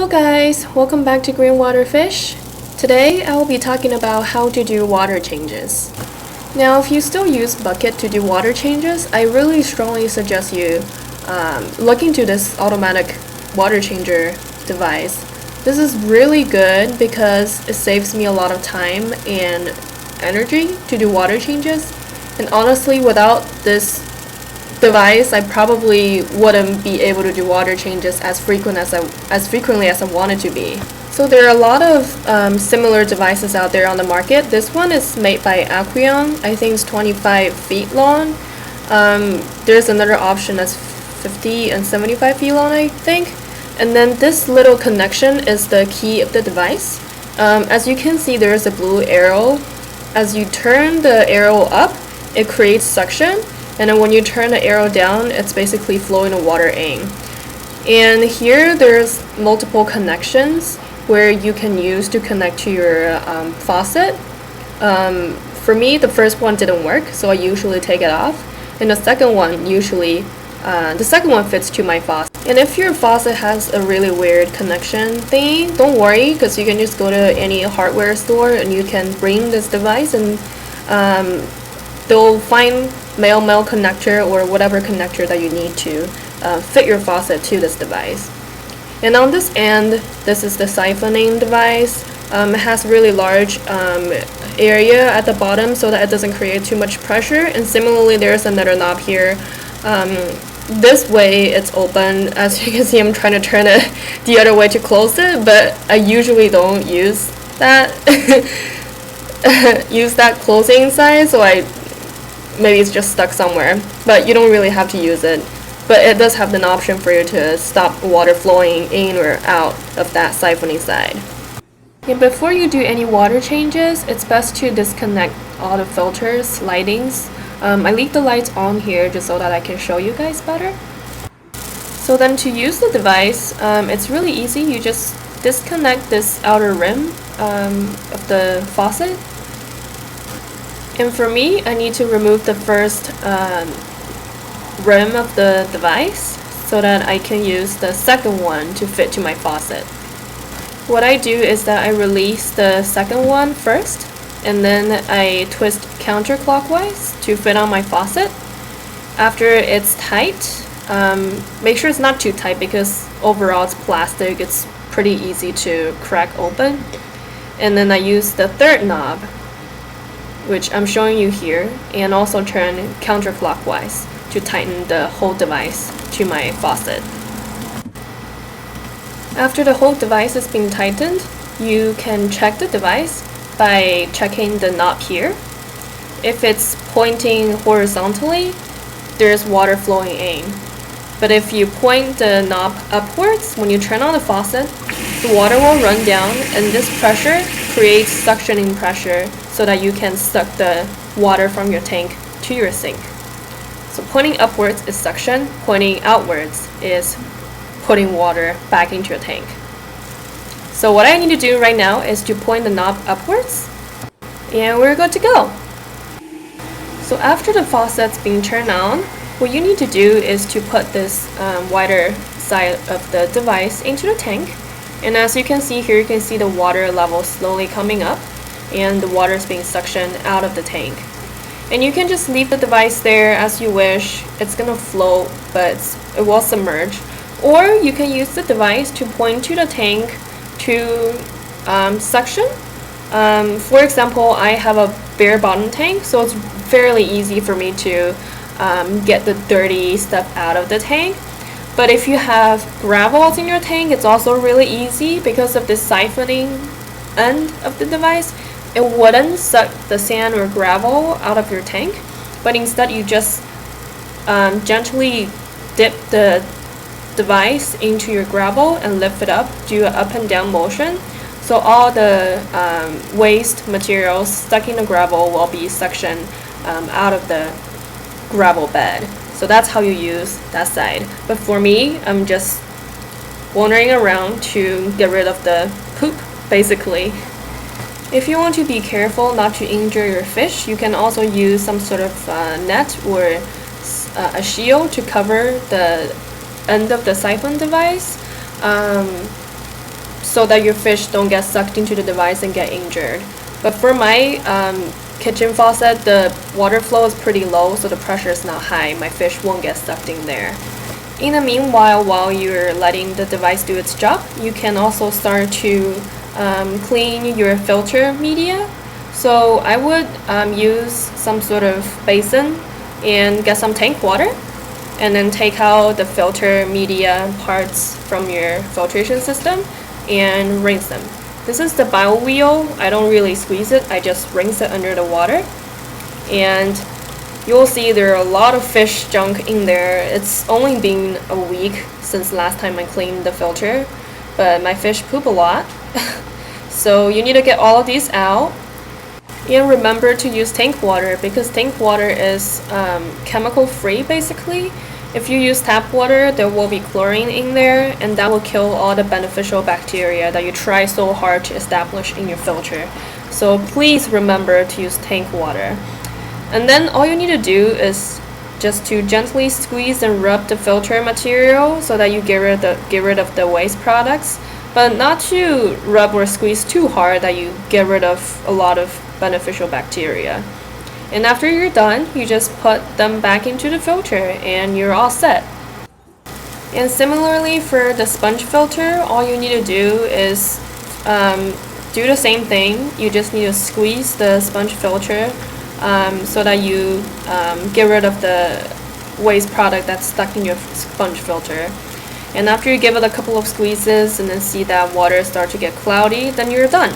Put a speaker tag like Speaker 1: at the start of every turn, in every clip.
Speaker 1: Hello guys, welcome back to Green Water Fish. Today I will be talking about how to do water changes. Now if you still use bucket to do water changes, I really strongly suggest you look into this automatic water changer device. This is really good because it saves me a lot of time and energy to do water changes, and honestly without this device I probably wouldn't be able to do water changes as frequently as I wanted to be. So there are a lot of similar devices out there on the market. This one is made by Aqueon. I think it's 25 feet long. There's another option that's 50 and 75 feet long, I think. And then this little connection is the key of the device. As you can see, there is a blue arrow. As you turn the arrow up, it creates suction. And then when you turn the arrow down, it's basically flowing the water in. And here there's multiple connections where you can use to connect to your faucet. For me, the first one didn't work, so I usually take it off. And the second one fits to my faucet. And if your faucet has a really weird connection thing, don't worry, because you can just go to any hardware store and you can bring this device and they'll find male connector or whatever connector that you need to fit your faucet to this device. And on this end, this is the siphoning device. It has really large area at the bottom so that it doesn't create too much pressure. And similarly, there's another knob here. This way it's open. As you can see, I'm trying to turn it the other way to close it, but I usually don't use that use that closing side, so maybe it's just stuck somewhere, but you don't really have to use it. But it does have an option for you to stop water flowing in or out of that siphoning side. And before you do any water changes, it's best to disconnect all the filters, lightings. I leave the lights on here just so that I can show you guys better. So then to use the device, it's really easy. You just disconnect this outer rim of the faucet. And for me, I need to remove the first rim of the device so that I can use the second one to fit to my faucet. What I do is that I release the second one first, and then I twist counterclockwise to fit on my faucet. After it's tight, make sure it's not too tight because overall it's plastic, it's pretty easy to crack open. And then I use the third knob, which I'm showing you here, and also turn counterclockwise to tighten the whole device to my faucet. After the whole device is being tightened, you can check the device by checking the knob here. If it's pointing horizontally, there's water flowing in. But if you point the knob upwards, when you turn on the faucet, the water will run down, and this pressure creates suctioning pressure so that you can suck the water from your tank to your sink. So pointing upwards is suction, pointing outwards is putting water back into your tank. So what I need to do right now is to point the knob upwards, and we're good to go. So after the faucet's being turned on, what you need to do is to put this wider side of the device into the tank. And as you can see here, you can see the water level slowly coming up and the water is being suctioned out of the tank. And you can just leave the device there as you wish. It's gonna float, but it will submerge. Or you can use the device to point to the tank to suction. For example, I have a bare bottom tank, so it's fairly easy for me to get the dirty stuff out of the tank. But if you have gravels in your tank, it's also really easy because of the siphoning end of the device. It wouldn't suck the sand or gravel out of your tank, but instead you just gently dip the device into your gravel and lift it up, do an up and down motion. So all the waste materials stuck in the gravel will be suctioned out of the gravel bed. So that's how you use that side. But for me, I'm just wandering around to get rid of the poop, basically. If you want to be careful not to injure your fish, you can also use some sort of net or a shield to cover the end of the siphon device. so that your fish don't get sucked into the device and get injured. But for my kitchen faucet, the water flow is pretty low, so the pressure is not high. My fish won't get sucked in there. In the meanwhile, while you're letting the device do its job, you can also start to clean your filter media. So I would use some sort of basin and get some tank water, and then take out the filter media parts from your filtration system and rinse them. This is the bio wheel. I don't really squeeze it, I just rinse it under the water. And you'll see there are a lot of fish junk in there. It's only been a week since last time I cleaned the filter, but my fish poop a lot. So you need to get all of these out. And remember to use tank water, because tank water is chemical free basically. If you use tap water, there will be chlorine in there, and that will kill all the beneficial bacteria that you try so hard to establish in your filter. So please remember to use tank water. And then all you need to do is just to gently squeeze and rub the filter material so that you get rid of the waste products, but not to rub or squeeze too hard that you get rid of a lot of beneficial bacteria. And after you're done, you just put them back into the filter and you're all set. And similarly for the sponge filter, all you need to do is do the same thing. You just need to squeeze the sponge filter so that you get rid of the waste product that's stuck in your sponge filter. And after you give it a couple of squeezes and then see that water start to get cloudy, then you're done.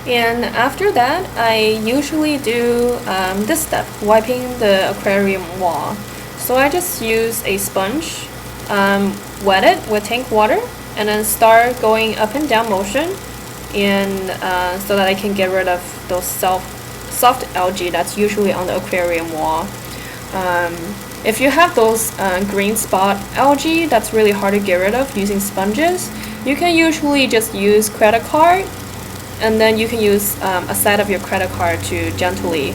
Speaker 1: And after that, I usually do this step, wiping the aquarium wall. So I just use a sponge, wet it with tank water, and then start going up and down motion, and so that I can get rid of those soft algae that's usually on the aquarium wall. If you have those green spot algae that's really hard to get rid of using sponges, you can usually just use credit card, and then you can use a side of your credit card to gently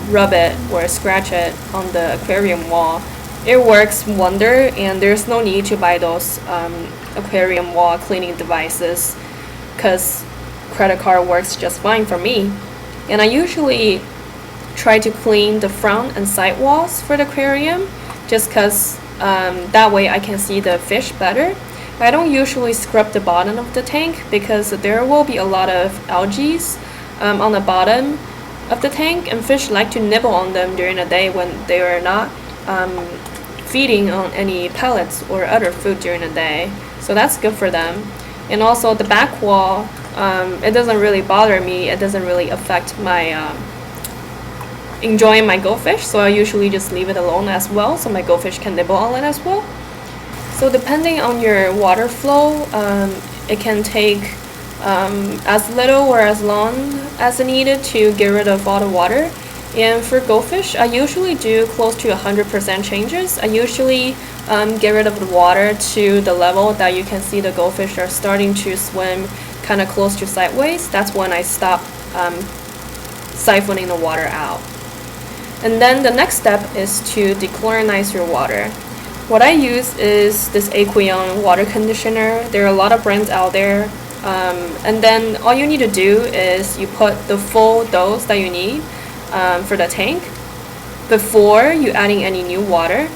Speaker 1: rub it or scratch it on the aquarium wall. It works wonder, and there's no need to buy those aquarium wall cleaning devices, because credit card works just fine for me. And I usually try to clean the front and side walls for the aquarium, just because that way I can see the fish better. I don't usually scrub the bottom of the tank because there will be a lot of algae on the bottom of the tank, and fish like to nibble on them during the day when they are not feeding on any pellets or other food during the day. So that's good for them. And also the back wall, it doesn't really bother me. It doesn't really affect my enjoying my goldfish, so I usually just leave it alone as well so my goldfish can nibble on it as well. So depending on your water flow, it can take as little or as long as needed to get rid of all the water. And for goldfish, I usually do close to 100% changes. I usually get rid of the water to the level that you can see the goldfish are starting to swim kind of close to sideways. That's when I stop siphoning the water out. And then the next step is to dechlorinize your water. What I use is this Aqueon water conditioner. There are a lot of brands out there. And then all you need to do is you put the full dose that you need for the tank before you adding any new water.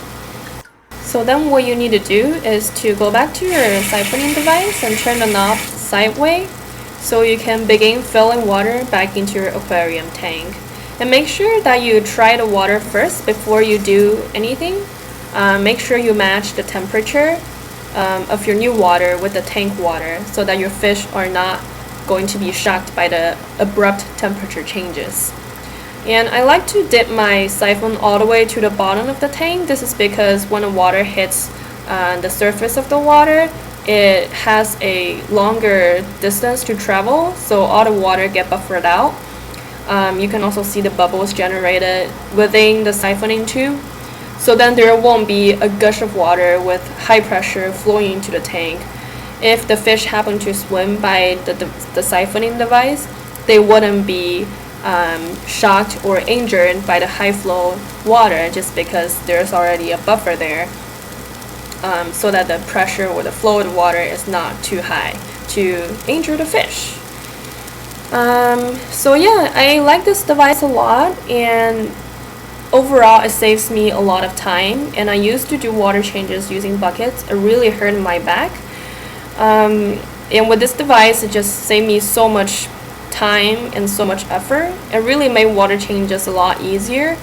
Speaker 1: So then what you need to do is to go back to your siphoning device and turn the knob sideways so you can begin filling water back into your aquarium tank. And make sure that you try the water first before you do anything. Make sure you match the temperature of your new water with the tank water so that your fish are not going to be shocked by the abrupt temperature changes. And I like to dip my siphon all the way to the bottom of the tank. This is because when the water hits the surface of the water, it has a longer distance to travel, so all the water get buffered out. You can also see the bubbles generated within the siphoning tube. So then there won't be a gush of water with high pressure flowing into the tank. If the fish happen to swim by the siphoning device, they wouldn't be shocked or injured by the high flow water just because there's already a buffer there. so that the pressure or the flow of the water is not too high to injure the fish. So yeah, I like this device a lot, and overall it saves me a lot of time. And I used to do water changes using buckets. It really hurt my back. And with this device, it just saved me so much time and so much effort. It really made water changes a lot easier.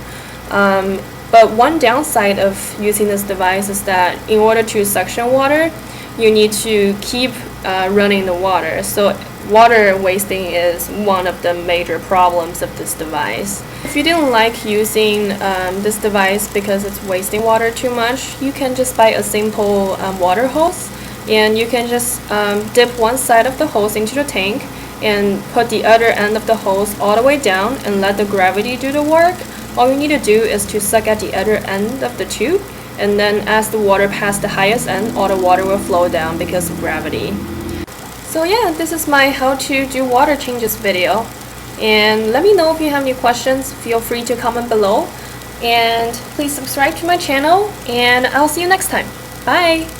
Speaker 1: But one downside of using this device is that in order to suction water, you need to keep running the water. So water wasting is one of the major problems of this device. If you didn't like using this device because it's wasting water too much, you can just buy a simple water hose, and you can just dip one side of the hose into the tank and put the other end of the hose all the way down and let the gravity do the work. All you need to do is to suck at the other end of the tube, and then as the water passes the highest end, all the water will flow down because of gravity. So yeah, this is my how to do water changes video. And let me know if you have any questions. Feel free to comment below. And please subscribe to my channel, and I'll see you next time. Bye!